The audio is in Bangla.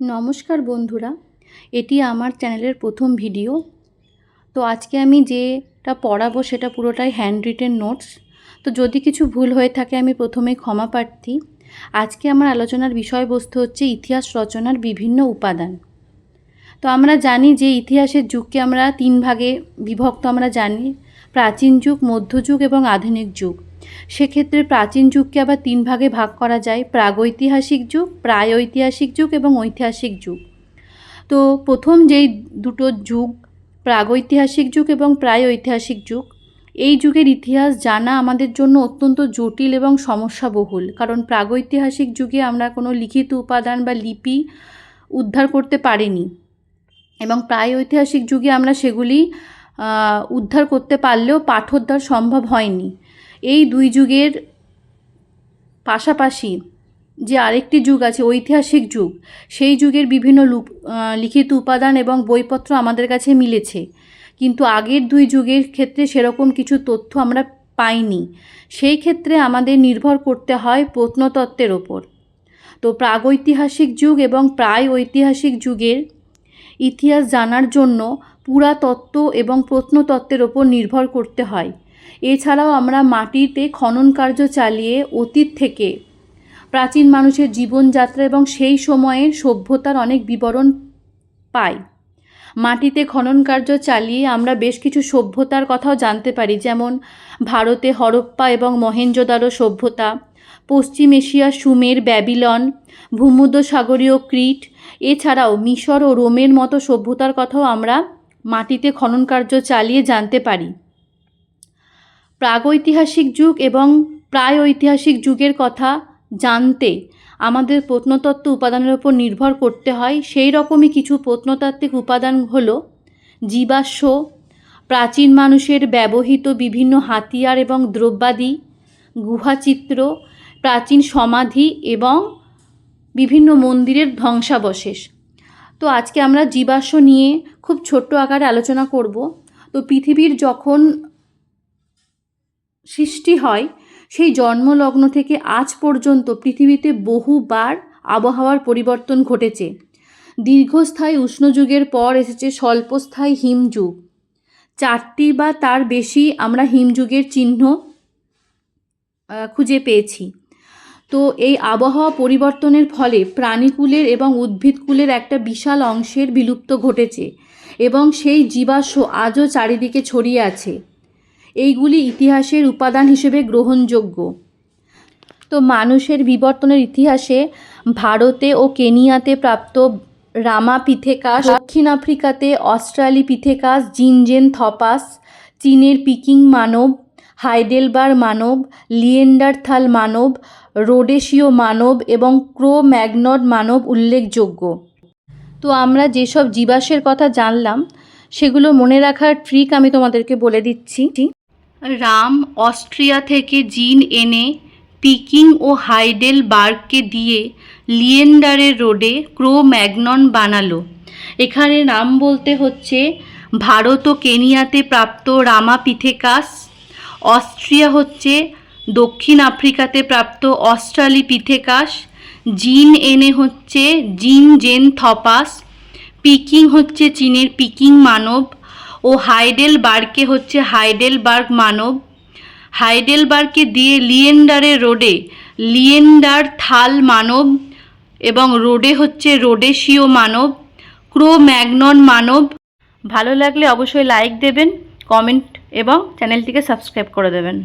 নমস্কার বন্ধুরা, এটি আমার চ্যানেলের প্রথম ভিডিও। তো আজকে আমি যেটা পড়াবো সেটা পুরোটাই হ্যান্ড রিটেন নোটস। তো যদি কিছু ভুল হয়ে থাকে আমি প্রথমেই ক্ষমা প্রার্থী। আজকে আমার আলোচনার বিষয়বস্তু হচ্ছে ইতিহাস রচনার বিভিন্ন উপাদান। তো আমরা জানি যে ইতিহাসের যুগকে আমরা 3 ভাগে বিভক্ত আমরা জানি, প্রাচীন যুগ, মধ্যযুগ এবং আধুনিক যুগ। সেক্ষেত্রে প্রাচীন যুগকে আবার 3 ভাগে ভাগ করা যায়, প্রাগৈতিহাসিক যুগ, প্রায়ৈতিহাসিক যুগ এবং ঐতিহাসিক যুগ। তো প্রথম যেই দুটো যুগ, প্রাগৈতিহাসিক যুগ এবং প্রায়ৈতিহাসিক যুগ, এই যুগের ইতিহাস জানা আমাদের জন্য অত্যন্ত জটিল এবং সমস্যাবহুল। কারণ প্রাগৈতিহাসিক যুগে আমরা কোনো লিখিত উপাদান বা লিপি উদ্ধার করতে পারিনি এবং প্রাগৈতিহাসিক যুগে আমরা সেগুলি উদ্ধার করতে পারলেও পাঠোদ্ধার সম্ভব হয়নি। এই দুই যুগের পাশাপাশি যে আরেকটি যুগ আছে ঐতিহাসিক যুগ, সেই যুগের বিভিন্ন লিখিত উপাদান এবং বইপত্র আমাদের কাছে মিলেছে, কিন্তু আগের দুই যুগের ক্ষেত্রে সেরকম কিছু তথ্য আমরা পাইনি। সেই ক্ষেত্রে আমাদের নির্ভর করতে হয় প্রত্নতত্ত্বের ওপর। তো প্রাগৈতিহাসিক যুগ এবং প্রায় ঐতিহাসিক যুগের ইতিহাস জানার জন্য পুরাতত্ত্ব এবং প্রত্নতত্ত্বের ওপর নির্ভর করতে হয়। এছাড়াও আমরা মাটিতে খনন কার্য চালিয়ে অতীত থেকে প্রাচীন মানুষের জীবনযাত্রা এবং সেই সময়ের সভ্যতার অনেক বিবরণ পাই। মাটিতে খনন কার্য চালিয়ে আমরা বেশ কিছু সভ্যতার কথাও জানতে পারি, যেমন ভারতে হরপ্পা এবং মহেঞ্জোদারো সভ্যতা, পশ্চিম এশিয়ার সুমের, ব্যাবিলন, ভূমধ্যসাগরীয় ক্রিট, এছাড়াও মিশর ও রোমের মতো সভ্যতার কথাও আমরা মাটিতে খনন কার্য চালিয়ে জানতে পারি। প্রাগৈতিহাসিক যুগ এবং প্রায়ৈতিহাসিক যুগের কথা জানতে আমাদের প্রত্নতত্ত্ব উপাদানের উপর নির্ভর করতে হয়। সেই রকমই কিছু প্রত্নতাত্ত্বিক উপাদান হলো জীবাশ্ম, প্রাচীন মানুষের ব্যবহৃত বিভিন্ন হাতিয়ার এবং দ্রব্যাদি, গুহাচিত্র, প্রাচীন সমাধি এবং বিভিন্ন মন্দিরের ধ্বংসাবশেষ। তো আজকে আমরা জীবাশ্ম নিয়ে খুব ছোট্ট আকারে আলোচনা করব। তো পৃথিবীর যখন সৃষ্টি হয় সেই জন্মলগ্ন থেকে আজ পর্যন্ত পৃথিবীতে বহুবার আবহাওয়ার পরিবর্তন ঘটেছে। দীর্ঘস্থায়ী উষ্ণযুগের পর এসেছে স্বল্পস্থায়ী হিমযুগ। 4টি বা তার বেশি আমরা হিমযুগের চিহ্ন খুঁজে পেয়েছি। তো এই আবহাওয়া পরিবর্তনের ফলে প্রাণীকুলের এবং উদ্ভিদকুলের একটা বিশাল অংশের বিলুপ্ত ঘটেছে এবং সেই জীবাশ্ম আজও চারিদিকে ছড়িয়ে আছে। এইগুলি ইতিহাসের উপাদান হিসেবে গ্রহণযোগ্য। তো মানুষের বিবর্তনের ইতিহাসে ভারতে ও কেনিয়াতে প্রাপ্ত রামাপিথেকাস, দক্ষিণ আফ্রিকাতে অস্ট্রালিপিথেকাস, জিনজেনথপাস, চীনের পিকিং মানব, হাইডেলবার্গ মানব, লিয়েন্ডারথাল মানব, রোডেশীয় মানব এবং ক্রো ম্যাগনন মানব উল্লেখযোগ্য। তো আমরা যেসব জীবাশ্মের কথা জানলাম সেগুলো মনে রাখার ট্রিক আমি তোমাদেরকে বলে দিচ্ছি। রাম অস্ট্রিয়া থেকে জিন এনে পিকিং ও হাইডেলবার্গকে দিয়ে লিয়েন্ডারের রোডে ক্রো ম্যাগনন বানালো। এখানে নাম বলতে হচ্ছে ভারত ও কেনিয়াতে প্রাপ্ত রামাপিথেকাস, অস্ট্রিয়া হচ্ছে দক্ষিণ আফ্রিকাতে প্রাপ্ত অস্ট্রালিপিথেকাস, জিন এনে হচ্ছে জিনজেনথপাস, পিকিং হচ্ছে চীনের পিকিং মানব ও হাইডেলবার্গকে হচ্ছে হাইডেলবার্গ মানব। হাইডেলবার্গকে দিয়ে লিয়েন্ডারের রোডে লিয়েন্ডারথাল মানব এবং রোডে হচ্ছে রোডেশীয় মানব, ক্রো ম্যাগনন মানব। ভালো লাগলে অবশ্যই লাইক দেবেন, কমেন্ট এবং চ্যানেলটিকে সাবস্ক্রাইব করে দেবেন।